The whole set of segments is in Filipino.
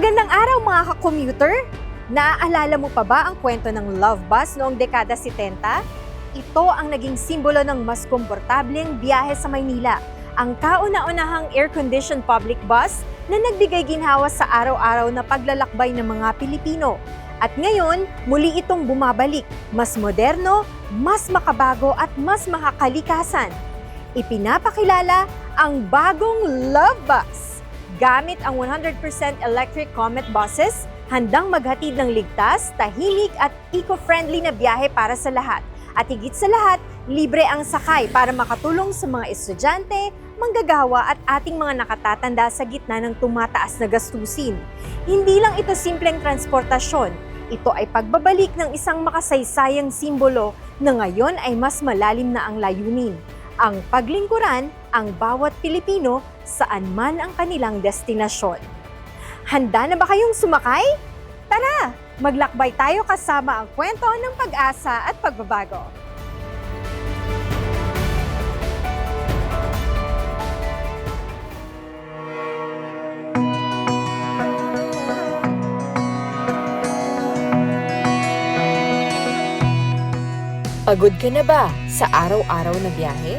Magandang araw mga ka-commuter! Naaalala mo pa ba ang kwento ng Love Bus noong dekada 70? Ito ang naging simbolo ng mas komportableng biyahe sa Maynila, ang kauna-unahang air-conditioned public bus na nagbigay ginhawa sa araw-araw na paglalakbay ng mga Pilipino. At ngayon, muli itong bumabalik, mas moderno, mas makabago at mas makakalikasan. Ipinapakilala ang bagong Love Bus. Gamit ang 100% electric Comet buses, handang maghatid ng ligtas, tahimik at eco-friendly na biyahe para sa lahat. At higit sa lahat, libre ang sakay para makatulong sa mga estudyante, manggagawa at ating mga nakatatanda sa gitna ng tumataas na gastusin. Hindi lang ito simpleng transportasyon, ito ay pagbabalik ng isang makasaysayang simbolo na ngayon ay mas malalim na ang layunin. Ang paglingkuran ang bawat Pilipino saan man ang kanilang destinasyon. Handa na ba kayong sumakay? Tara, maglakbay tayo kasama ang kwento ng pag-asa at pagbabago. Pagod ka na ba sa araw-araw na biyahe?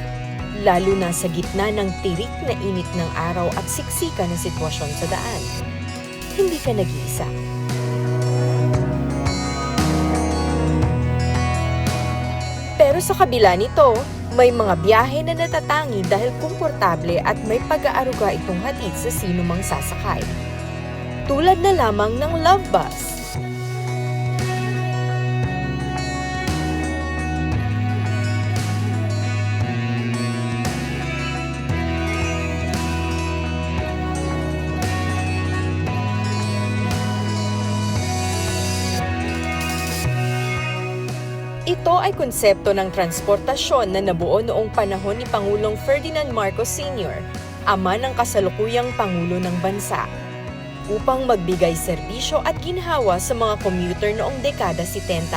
Lalo na sa gitna ng tirik na init ng araw at siksika na sitwasyon sa daan. Hindi ka nag-iisa. Pero sa kabila nito, may mga biyahe na natatangi dahil komportable at may pag-aaruga itong hatid sa sino mang sasakay. Tulad na lamang ng Love Bus. Ito ay konsepto ng transportasyon na nabuo noong panahon ni Pangulong Ferdinand Marcos Sr., ama ng kasalukuyang Pangulo ng Bansa, upang magbigay serbisyo at ginhawa sa mga commuter noong dekada 70.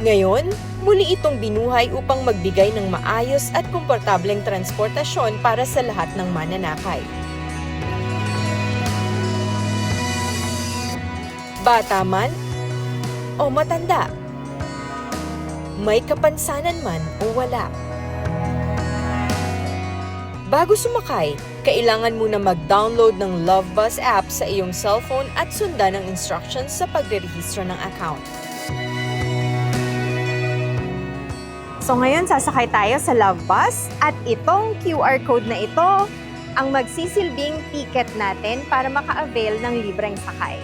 Ngayon, muli itong binuhay upang magbigay ng maayos at komportableng transportasyon para sa lahat ng mananakay. Bata man o matanda, may kapansanan man o wala. Bago sumakay, kailangan muna mag-download ng Love Bus app sa iyong cellphone at sundan ang instructions sa pagre-rehistro ng account. So ngayon sasakay tayo sa Love Bus at itong QR code na ito ang magsisilbing ticket natin para maka-avail ng libreng sakay.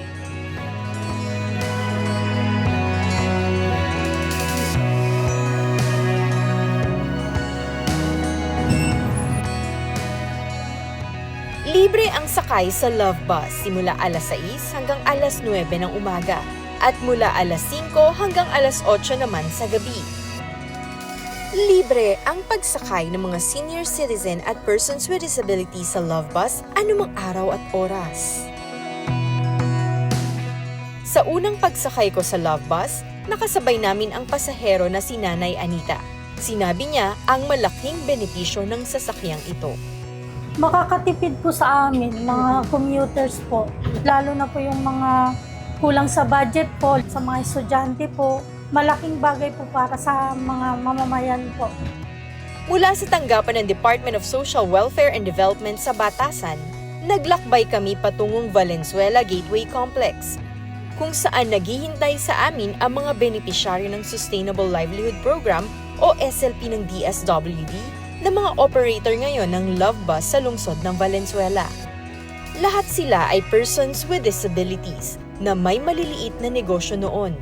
Libre ang sakay sa Love Bus simula alas 6 hanggang alas 9 ng umaga at mula alas 5 hanggang alas 8 naman sa gabi. Libre ang pagsakay ng mga senior citizen at persons with disabilities sa Love Bus anumang araw at oras. Sa unang pagsakay ko sa Love Bus, nakasabay namin ang pasahero na si Nanay Anita. Sinabi niya ang malaking benepisyo ng sasakyang ito. Makakatipid po sa amin, mga commuters po. Lalo na po yung mga kulang sa budget po, sa mga estudyante po. Malaking bagay po para sa mga mamamayan po. Mula sa tanggapan ng Department of Social Welfare and Development sa Batasan, naglakbay kami patungong Valenzuela Gateway Complex, kung saan naghihintay sa amin ang mga benepisyaryo ng Sustainable Livelihood Program o SLP ng DSWD, na mga operator ngayon ng Love Bus sa lungsod ng Valenzuela. Lahat sila ay persons with disabilities na may maliliit na negosyo noon.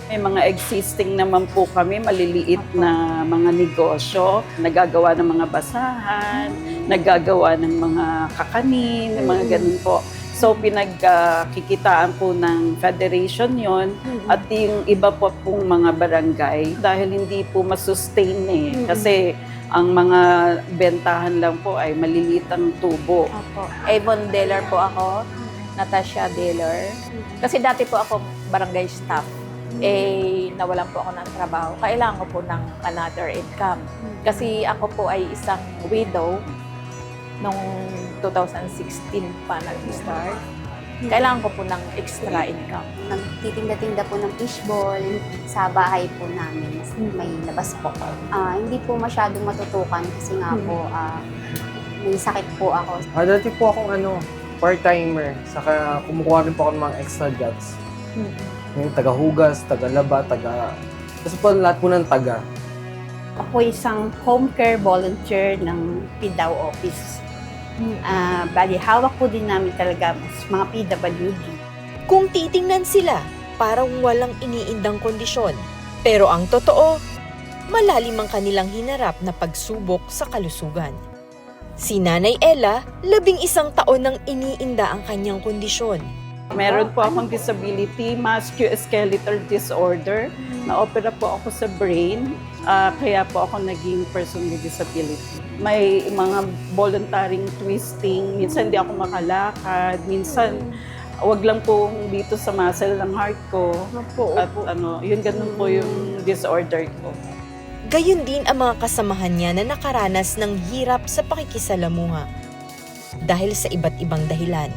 May mga existing naman po kami, maliliit na mga negosyo, nagagawa ng mga basahan, nagagawa ng mga kakanin, mga ganun po. So pinagkikitaan po ng federation yon at yung iba po pong mga barangay dahil hindi po masustain kasi ang mga bentahan lang po ay maliliit ang tubo. Opo. Avon Dealer po ako, Natasha Dealer. Kasi dati po ako barangay staff. nawalan po ako ng trabaho. Kailangan ko po ng another income. Kasi ako po ay isang widow nung 2016 pa nag-start. Kailangan ko po ng extra income. Nagtitinda-tinda po ng fishball sa bahay po namin. May labas po. Hindi po masyadong matutukan kasi nga po may sakit po ako. Dati po akong part-timer, saka kumukuha rin po ako ng mga extra jobs. Yung taga-hugas, taga-laba, Kasi po lahat po ng taga. Ako isang home care volunteer ng PDAW office. Bali, hawak po din namin talaga mga PWD. Kung titingnan sila, parang walang iniindang kondisyon. Pero ang totoo, malalim ang kanilang hinarap na pagsubok sa kalusugan. Si Nanay Ella, 11 taon nang iniinda ang kanyang kondisyon. Meron po akong disability, musculoskeletal disorder. Na-opera po ako sa brain, kaya po ako naging person with disability. May mga voluntaring twisting, minsan hindi ako makalakad, minsan wag lang po dito sa muscle ng heart ko. At yun ganun po yung disorder ko. Gayun din ang mga kasamahan niya na nakaranas ng hirap sa pakikisalamuha dahil sa iba't ibang dahilan.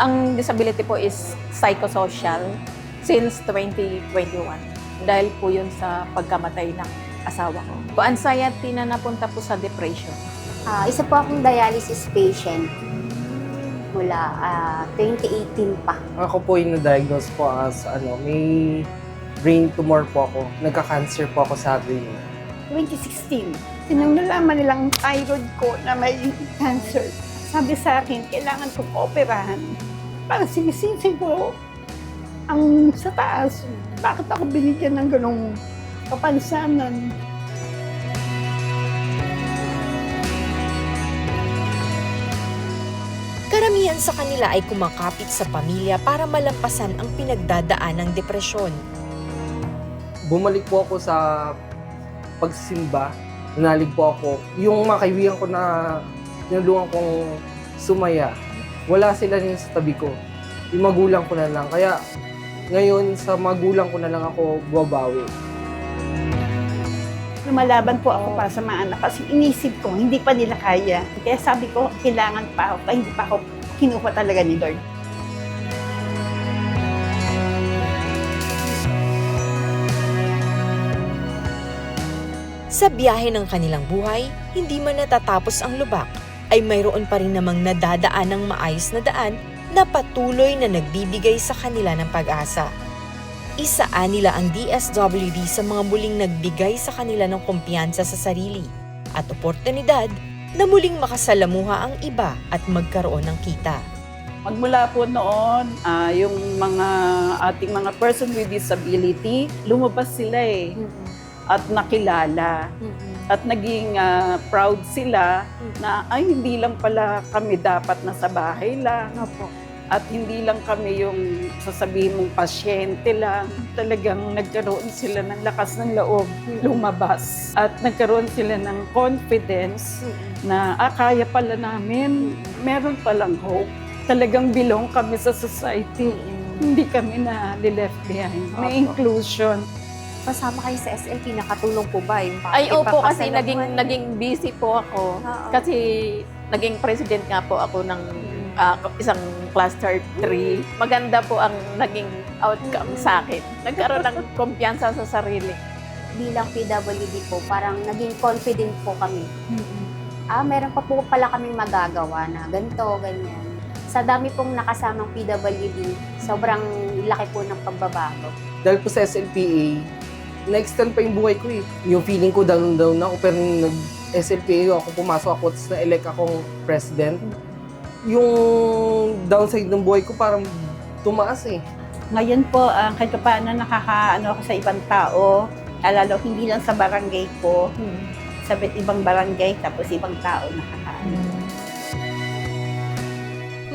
Ang disability po is psychosocial since 2021. Dahil po yun sa pagkamatay ng asawa ko. Po anxiety na napunta po sa depression. Isa po akong dialysis patient mula 2018 pa. Ako po yung na-diagnose po as may brain tumor po ako. Nagka-cancer po ako sa brain. 2016, nung nalaman nilang thyroid ko na may cancer, sabi sa akin, kailangan kong operahan para sinisisi ko ang sa taas. Bakit ako binigyan ng ganong kapansanan? Karamihan sa kanila ay kumakapit sa pamilya para malampasan ang pinagdadaan ng depresyon. Bumalik po ako sa pagsimba. Nanalig po ako. Yung mga kaibigan ko na tinulungan kong sumaya, wala sila rin sa tabi ko. Yung magulang ko na lang. Kaya ngayon sa magulang ko na lang ako bumabawi. Lumalaban po ako para sa mga anak kasi inisip ko, hindi pa nila kaya. Kaya sabi ko, kailangan pa ako, hindi pa ako kinuha talaga ni Lord. Sa biyahe ng kanilang buhay, hindi man natatapos ang lubak, ay mayroon pa rin namang nadadaan ng maayos na daan na patuloy na nagbibigay sa kanila ng pag-asa. Isaan nila ang DSWD sa mga muling nagbigay sa kanila ng kumpiyansa sa sarili at oportunidad na muling makasalamuha ang iba at magkaroon ng kita. Magmula po noon, yung mga ating mga person with disability, lumabas sila at nakilala. At naging proud sila na ay hindi lang pala kami dapat nasa bahay lang. At hindi lang kami yung sasabihin mong pasyente lang. Talagang nagkaroon sila ng lakas ng loob, lumabas. At nagkaroon sila ng confidence na kaya pala namin, meron palang hope. Talagang belong kami sa society. Hindi kami na left behind. May inclusion. Kasama kayo sa SLP, nakatulong po ba yung Ay, opo, kasi ipapasalamuhan? naging busy po ako. Oo. Kasi naging president nga po ako ng isang cluster 3. Maganda po ang naging outcome sa akin. Nagkaroon ng kumpiyansa sa sarili. Bilang PWD po, parang naging confident po kami. Meron pa po pala kaming magagawa na ganito, ganyan. Sa dami pong nakasamang PWD, sobrang laki po ng pagbabago. Dahil po sa SLPA, na-extend pa yung buhay ko eh. Yung feeling ko down na ako, pero nung nag-SLPA ako, pumasok ako, tapos na-elect akong president. Yung downside ng buhay ko parang tumaas eh. Ngayon po, kahit paano nakakaano ako sa ibang tao, lalo hindi lang sa barangay ko, sa ibang barangay, tapos ibang tao nakakaano.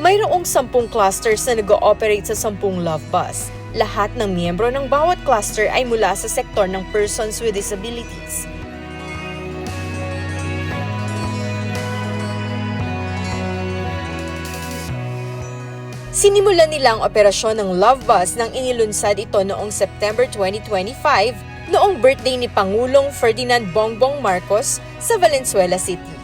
Mayroong 10 clusters na nag-ooperate sa 10 Love Bus. Lahat ng miyembro ng bawat cluster ay mula sa sektor ng persons with disabilities. Sinimulan nila ang operasyon ng Love Bus nang inilunsad ito noong September 2025 noong birthday ni Pangulong Ferdinand Bongbong Marcos sa Valenzuela City.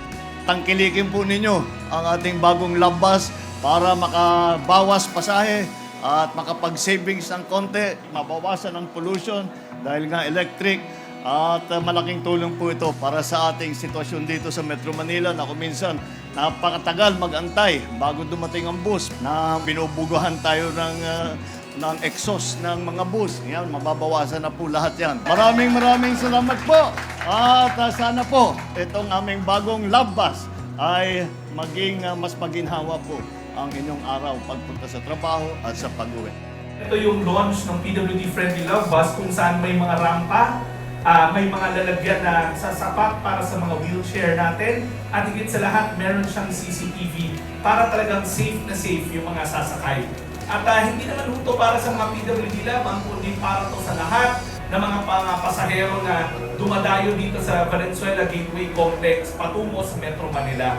Tangkilikin po ninyo ang ating bagong Love Bus para makabawas pasahe at makapag-savings ng konti, mabawasan ang pollution dahil nga electric. At malaking tulong po ito para sa ating sitwasyon dito sa Metro Manila na kung minsan napakatagal mag-antay bago dumating ang bus na binubugahan tayo ng exhaust ng mga bus. Yan, mababawasan na po lahat yan. Maraming salamat po. At sana po itong aming bagong Love Bus ay mas maginhawa po ang inyong araw pagpunta sa trabaho at sa pag-uwi. Ito yung launch ng PWD-friendly Love Bus kung saan may mga rampa, may mga lalagyan na sasapat para sa mga wheelchair natin, at higit sa lahat, meron siyang CCTV para talagang safe na safe yung mga sasakay. At hindi naman ito para sa mga PWD lamang, kundi para to sa lahat ng mga pasahero na dumadayo dito sa Valenzuela Gateway Complex patungo sa Metro Manila.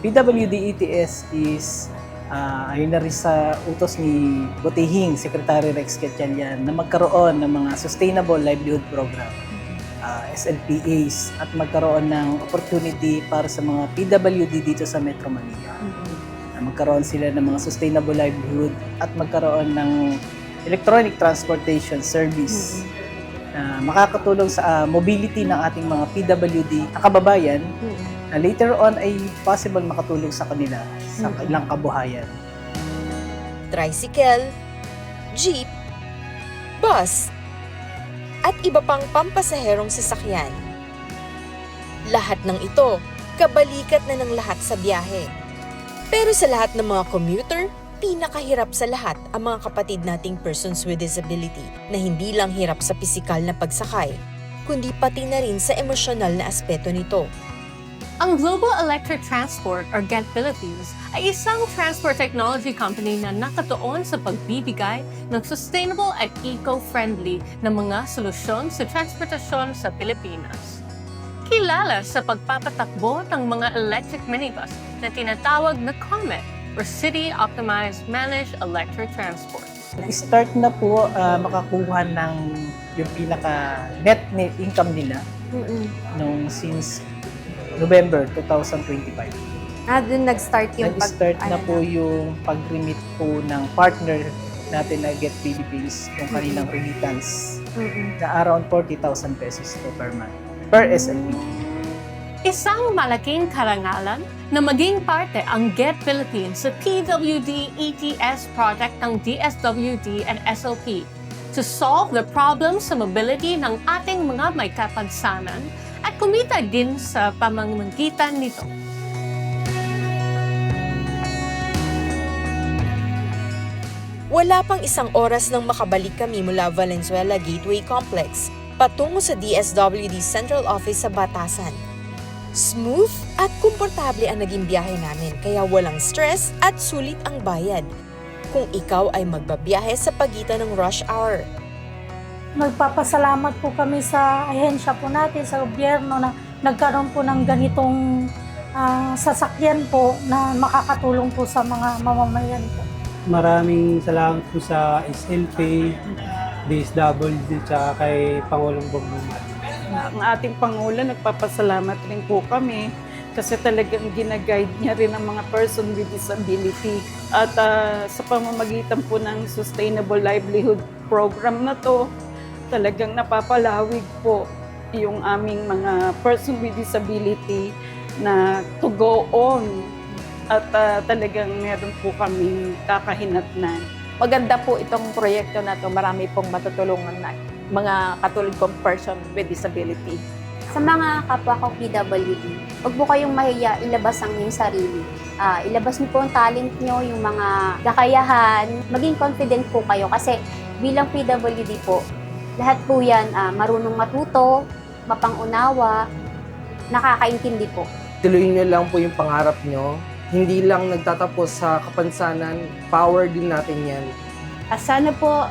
PWD ETS is ayun na rin sa utos ni Butihing, Secretary Rex Gatchalian, na magkaroon ng mga Sustainable Livelihood Program, SLPAs, at magkaroon ng opportunity para sa mga PWD dito sa Metro Manila. Magkaroon sila ng mga Sustainable Livelihood at magkaroon ng Electronic Transportation Service na makakatulong sa mobility ng ating mga PWD na kababayan, na later on ay possible makatulong sa kanila sa ilang kabuhayan. Tricycle, jeep, bus, at iba pang pampasaherong sasakyan. Lahat ng ito, kabalikat na ng lahat sa biyahe. Pero sa lahat ng mga commuter, pinakahirap sa lahat ang mga kapatid nating persons with disability na hindi lang hirap sa pisikal na pagsakay, kundi pati na rin sa emosyonal na aspeto nito. Ang Global Electric Transport or GET Philippines ay isang transport technology company na nakatuon sa pagbibigay ng sustainable at eco-friendly na mga solusyon sa transportasyon sa Pilipinas. Kilala sa pagpapatakbo ng mga electric minibus na tinatawag na COMET or City Optimized Managed Electric Transport. Start na po makakuha ng yung pinaka-net income nila nung since November 2025. Doon nag-start yung Nag-start na po yung pag-remit po ng partner natin na GET Philippines, yung kanilang remittance na around 40,000 pesos po per month, per SLP. Isang malaking karangalan na maging parte ang GET Philippines sa PWD ETS project ng DSWD and SLP to solve the problems sa mobility ng ating mga may kapansanan at kumita din sa pamamagitan nito. Wala pang isang oras nang makabalik kami mula Valenzuela Gateway Complex patungo sa DSWD Central Office sa Batasan. Smooth at komportable ang naging biyahe namin kaya walang stress at sulit ang bayad kung ikaw ay magbabiyahe sa pagitan ng rush hour. Magpapasalamat po kami sa ahensya po natin, sa gobyerno na nagkaroon po ng ganitong sasakyan po na makakatulong po sa mga mamamayan po. Maraming salamat po sa SLP, DSWD, at kay Pangulong Bongbong Marcos. Ang ating Pangulo, nagpapasalamat rin po kami kasi talagang ginaguide niya rin ang mga person with disability. At sa pamamagitan po ng Sustainable Livelihood Program na to, talagang napapalawig po yung aming mga person with disability na to go on at talagang meron po kaming kakahinatnan. Maganda po itong proyekto na to. Marami pong matutulungan na mga katulad kong person with disability. Sa mga kapwa ko PWD, huwag po kayong mahiya ilabas ang inyong sarili. Ilabas niyo po ang talent niyo, yung mga kakayahan. Maging confident po kayo kasi bilang PWD po, lahat po yan marunong matuto, mapang-unawa, nakakaintindi po. Tuloy nyo lang po yung pangarap nyo. Hindi lang nagtatapos sa kapansanan, power din natin yan. Sana po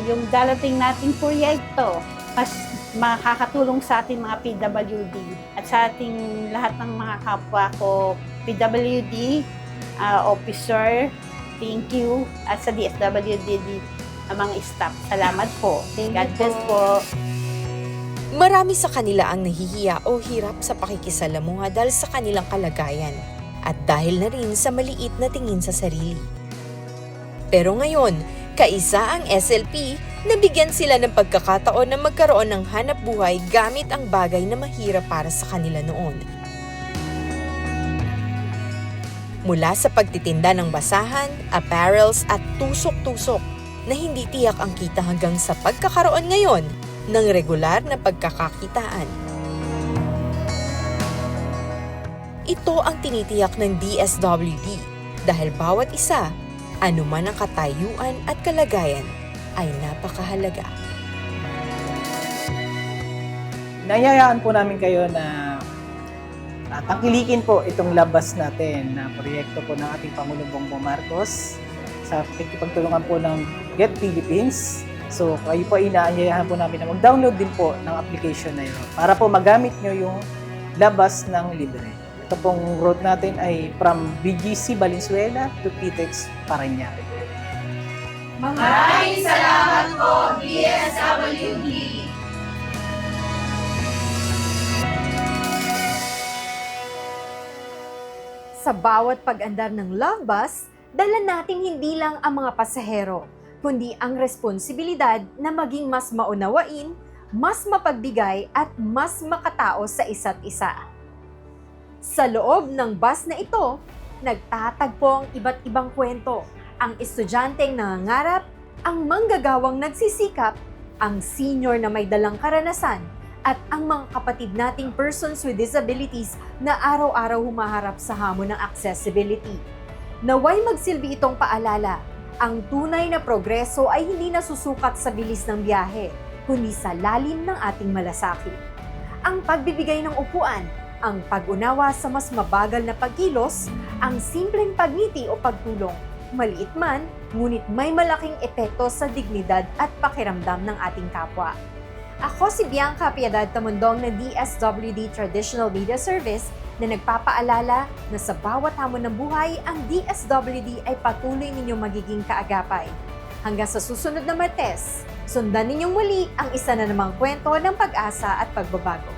yung darating nating proyekto mas makakatulong sa ating mga PWD at sa ating lahat ng mga kapwa ko PWD, officer, thank you, at sa DSWD ang mga staff. Salamat po. God bless po. Marami sa kanila ang nahihiya o hirap sa pakikisalamuha dahil sa kanilang kalagayan at dahil na rin sa maliit na tingin sa sarili. Pero ngayon, kaisa ang SLP, nabigyan sila ng pagkakataon na magkaroon ng hanap buhay gamit ang bagay na mahirap para sa kanila noon. Mula sa pagtitinda ng basahan, apparels at tusok-tusok na hindi tiyak ang kita hanggang sa pagkakaroon ngayon ng regular na pagkakakitaan. Ito ang tinitiyak ng DSWD dahil bawat isa, anuman ang katayuan at kalagayan, ay napakahalaga. Nayayaan po namin kayo na tangkilikin po itong labas natin na proyekto po ng ating Pangulong Bongbong Marcos sa pagtulungan po ng Get Philippines. So, kayo po inaanyayahan po namin na mag-download din po ng application na yun para po magamit nyo yung labas ng libre. Ito pong route natin ay from BGC Valenzuela to PTEX Parañaque. Maraming salamat po, DSWD! Sa bawat pag-andar ng Love Bus, dala natin hindi lang ang mga pasahero, kundi ang responsibilidad na maging mas maunawain, mas mapagbigay at mas makatao sa isa't isa. Sa loob ng bus na ito, nagtatagpo ang iba't ibang kwento, ang estudyanteng nangangarap, ang manggagawang nagsisikap, ang senior na may dalang karanasan, at ang mga kapatid nating persons with disabilities na araw-araw humaharap sa hamon ng accessibility. Naway magsilbi itong paalala, ang tunay na progreso ay hindi nasusukat sa bilis ng biyahe, kundi sa lalim ng ating malasakit. Ang pagbibigay ng upuan, ang pag-unawa sa mas mabagal na pagkilos, ang simpleng pagngiti o pagtulong, maliit man, ngunit may malaking epekto sa dignidad at pakiramdam ng ating kapwa. Ako si Bianca Piedad Tamundong ng DSWD Traditional Media Service na nagpapaalala na sa bawat hamon ng buhay, ang DSWD ay patuloy ninyong magiging kaagapay. Hanggang sa susunod na Martes, sundan ninyong muli ang isa na namang kwento ng pag-asa at pagbabago.